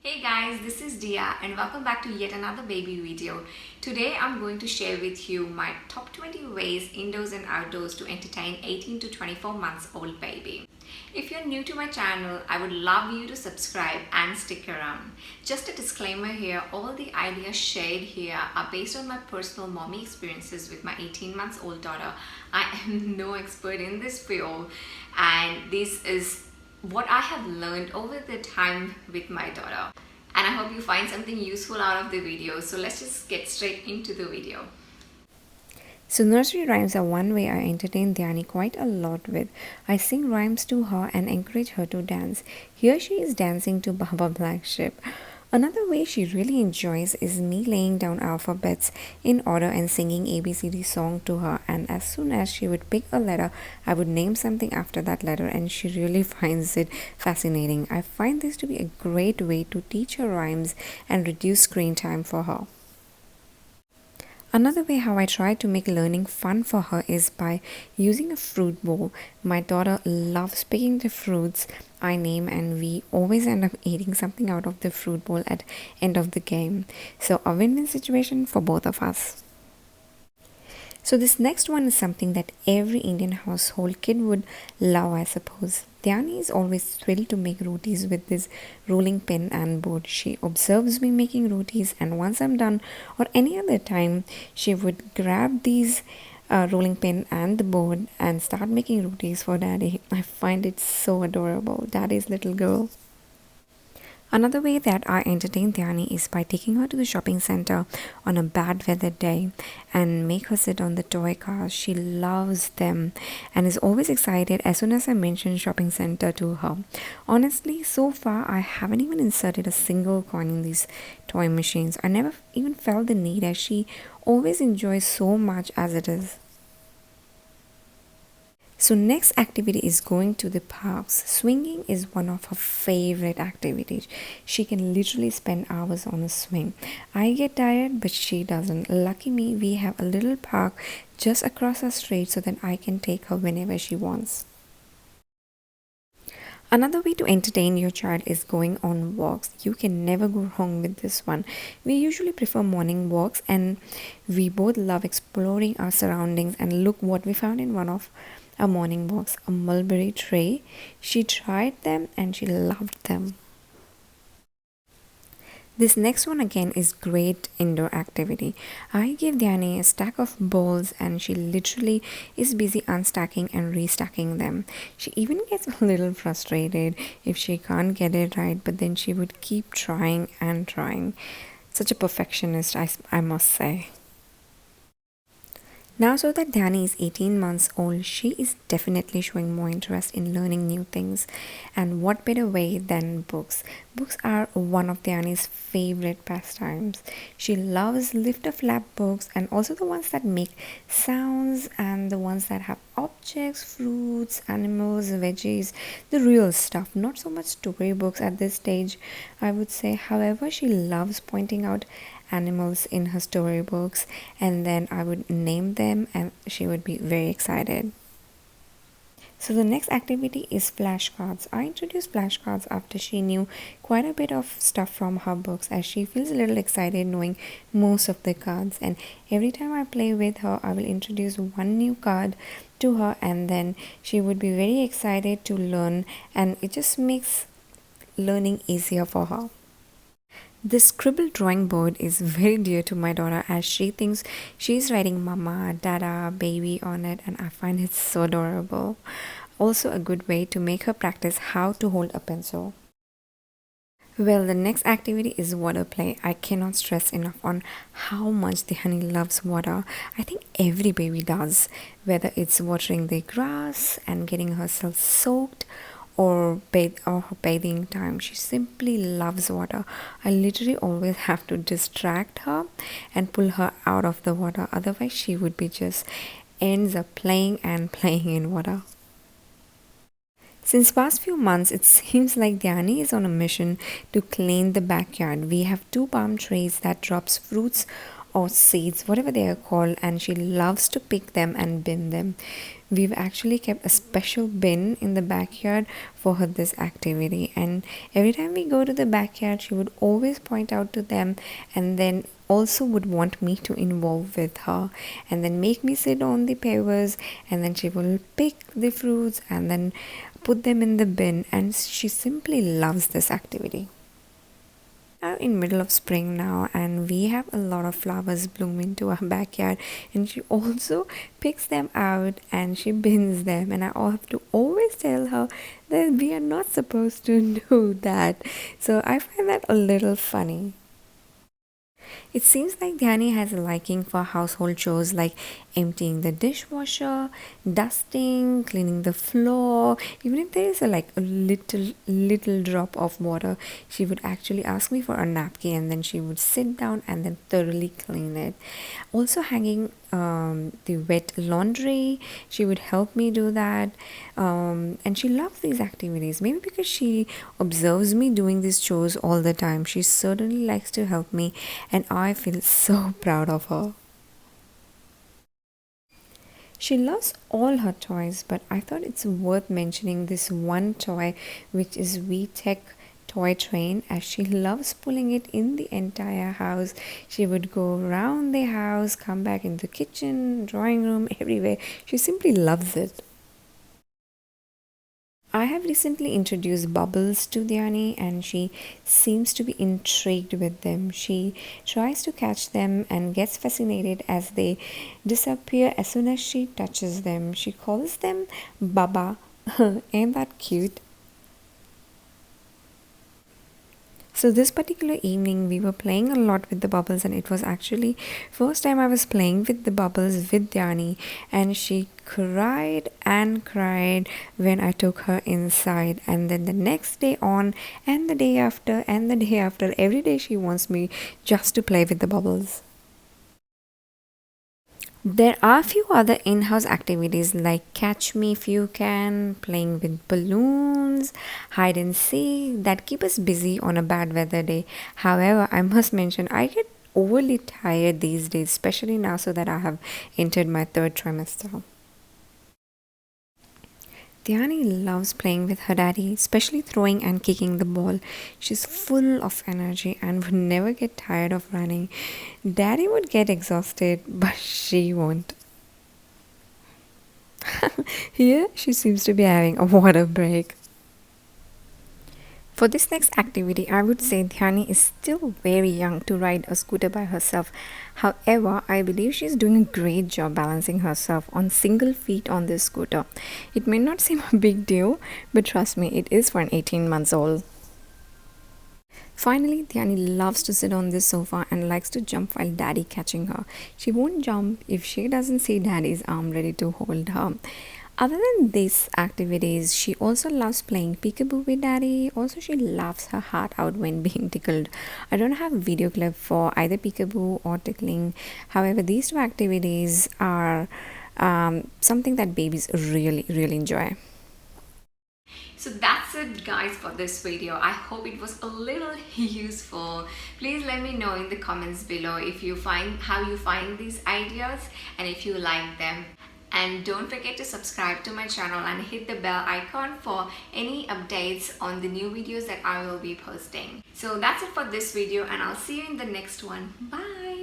Hey guys, this is Dia and welcome back to yet another baby video. Today I'm going to share with you my top 20 ways indoors and outdoors to entertain 18 to 24 months old baby. If you're new to my channel, I would love you to subscribe and stick around. Just a disclaimer here, all the ideas shared here are based on my personal mommy experiences with my 18 months old daughter. I am no expert in this field and this is what I have learned over the time with my daughter. And I hope you find something useful out of the video. So let's just get straight into the video. So nursery rhymes are one way I entertain Dhyani quite a lot with. I sing rhymes to her and encourage her to dance. Here she is dancing to Baba Black Sheep. Another way she really enjoys is me laying down alphabets in order and singing ABCD song to her, and as soon as she would pick a letter, I would name something after that letter and she really finds it fascinating. I find this to be a great way to teach her rhymes and reduce screen time for her. Another way how I try to make learning fun for her is by using a fruit bowl. My daughter loves picking the fruits I name and we always end up eating something out of the fruit bowl at end of the game. So a win-win situation for both of us. So this next one is something that every Indian household kid would love, I suppose. Dhyani is always thrilled to make rotis with this rolling pin and board. She observes me making rotis, and once I'm done or any other time, she would grab these rolling pin and the board and start making rotis for daddy. I find it so adorable. Daddy's little girl. Another way that I entertain Dhyani is by taking her to the shopping center on a bad weather day and make her sit on the toy cars. She loves them and is always excited as soon as I mention shopping center to her. Honestly, so far I haven't even inserted a single coin in these toy machines. I never even felt the need as she always enjoys so much as it is. So next activity is going to the parks. Swinging is one of her favorite activities. She can literally spend hours on a swing. I get tired, but she doesn't. Lucky me, we have a little park just across the street so that I can take her whenever she wants. Another way to entertain your child is going on walks. You can never go wrong with this one. We usually prefer morning walks and we both love exploring our surroundings, and look what we found in one of our morning walks, a mulberry tree. She tried them and she loved them. This next one again is great indoor activity. I give Dhyani a stack of balls and she literally is busy unstacking and restacking them. She even gets a little frustrated if she can't get it right, but then she would keep trying and trying. Such a perfectionist, I must say. Now, so that Dhyani is 18 months old, she is definitely showing more interest in learning new things. And what better way than books? Books are one of Dhyani's favorite pastimes. She loves lift a flap books and also the ones that make sounds and the ones that have objects, fruits, animals, veggies, the real stuff. Not so much story books at this stage, I would say. However, she loves pointing out animals in her storybooks and then I would name them and she would be very excited. So the next activity is flashcards. I introduced flashcards after she knew quite a bit of stuff from her books, as she feels a little excited knowing most of the cards, and every time I play with her I will introduce one new card to her and then she would be very excited to learn, and it just makes learning easier for her. This scribble drawing board is very dear to my daughter as she thinks she's writing mama, dada, baby on it, and I find it so adorable. Also a good way to make her practice how to hold a pencil. Well, the next activity is water play. I cannot stress enough on how much the honey loves water. I think every baby does, whether it's watering the grass and getting herself soaked or bathe or her bathing time. She simply loves water. I literally always have to distract her and pull her out of the water. Otherwise, she would be just ends up playing and playing in water. Since past few months, it seems like Dhyani is on a mission to clean the backyard. We have two palm trees that drops fruits or seeds, whatever they are called, and she loves to pick them and bin them. We've actually kept a special bin in the backyard for her this activity, and every time we go to the backyard she would always point out to them, and then also would want me to involve with her, and then make me sit on the pavers, and then she will pick the fruits and then put them in the bin, and she simply loves this activity. Are in middle of spring now, and we have a lot of flowers blooming to our backyard, and she also picks them out and she bins them, and I have to always tell her that we are not supposed to do that. So I find that a little funny. It seems like Dhyani has a liking for household chores like emptying the dishwasher, dusting, cleaning the floor. Even if there is a little drop of water, she would actually ask me for a napkin, and then she would sit down and then thoroughly clean it. Also hanging the wet laundry, she would help me do that. And she loves these activities, maybe because she observes me doing these chores all the time. She certainly likes to help me, and I feel so proud of her. She loves all her toys, but I thought it's worth mentioning this one toy, which is VTech toy train, as she loves pulling it in the entire house. She would go around the house, come back in the kitchen, drawing room, everywhere. She simply loves it. I have recently introduced bubbles to Dhyani, and she seems to be intrigued with them. She tries to catch them and gets fascinated as they disappear as soon as she touches them. She calls them Baba. Ain't that cute? So this particular evening we were playing a lot with the bubbles, and it was actually first time I was playing with the bubbles with Dhyani, and she cried and cried when I took her inside. And then the next day on, and the day after, and the day after, every day she wants me just to play with the bubbles. There are a few other in-house activities like catch me if you can, playing with balloons, hide and seek, that keep us busy on a bad weather day. However, I must mention I get overly tired these days, especially now so that I have entered my third trimester. Dhyani loves playing with her daddy, especially throwing and kicking the ball. She's full of energy and would never get tired of running. Daddy would get exhausted, but she won't. Here, she seems to be having a water break. For this next activity, I would say Dhyani is still very young to ride a scooter by herself. However, I believe she's doing a great job balancing herself on single feet on this scooter. It may not seem a big deal, but trust me, it is for an 18 months old. Finally, Dhyani loves to sit on this sofa and likes to jump while daddy catching her. She won't jump if she doesn't see daddy's arm ready to hold her. Other than these activities, she also loves playing peekaboo with daddy. Also, she laughs her heart out when being tickled. I don't have a video clip for either peekaboo or tickling. However, these two activities are something that babies really enjoy. So that's it guys for this video. I hope it was a little useful. Please let me know in the comments below if you find how you find these ideas and if you like them. And don't forget to subscribe to my channel and hit the bell icon for any updates on the new videos that I will be posting. So that's it for this video, and I'll see you in the next one. Bye.